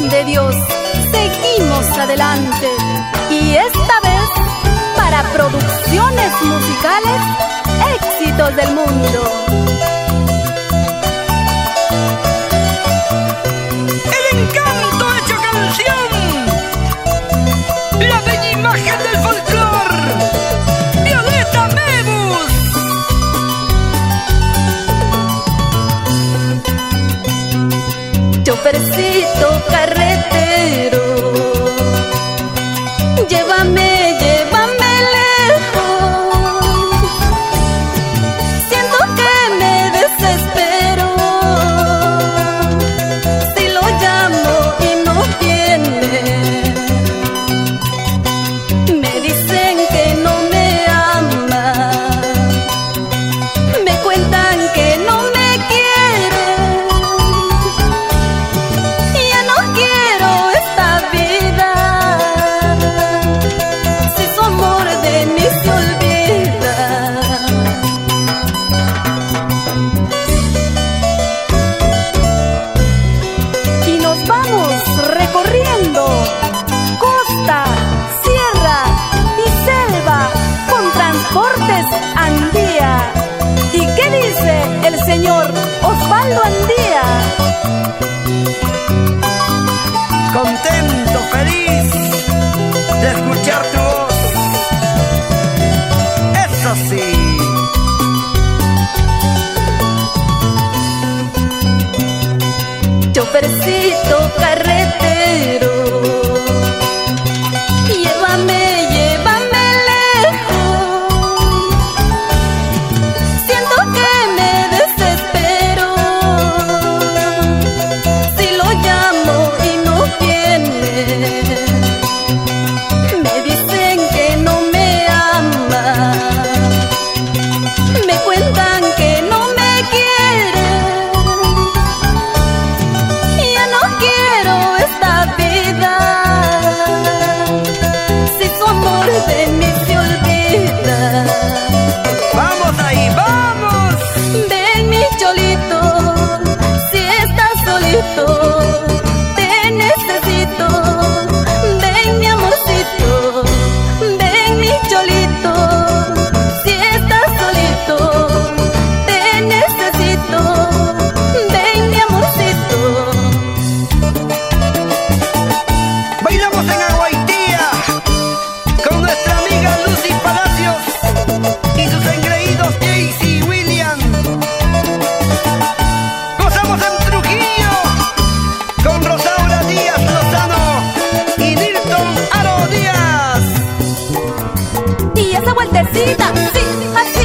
bendición de Dios, seguimos adelante. Y esta vez, para producciones musicales, éxitos del mundo. El encanto hecho canción, la bella imagen del folclor, Violeta Mebus. Chofercito carretero, llévame, llévame lejos. Siento que me desespero si lo llamo y no viene. Me dicen que no me ama, me cuentan que no me quiere. Ya no quiero esta vida, si su amor de mí se olvida. Y nos vamos recorriendo costa, sierra y selva con Transportes Andía. ¿Y qué dice el señor Osvaldo Andía? Contento, feliz de escuchar tu voz. Eso sí. Chofercito carretero, llévame, llévame lejos. Siento que me desespero si lo llamo y no viene. Me dicen que no me ama, me cuentan que no me quiere. Ya no quiero esta vida, si su amor de mí se olvida. Vamos ahí, vamos. Ven mi cholito, si estás solito, te necesito. Ven mi amorcito, ven mi cholito, si estás solito, te necesito. Ven mi amorcito. Bailamos en Aguaitía con nuestra amiga Lucy Palacios y sus engreídos Jaycee William. Gozamos en Trujillo con Rosaura Díaz Lozano y Nilton Aro Díaz. Y esa vueltecita, sí, así.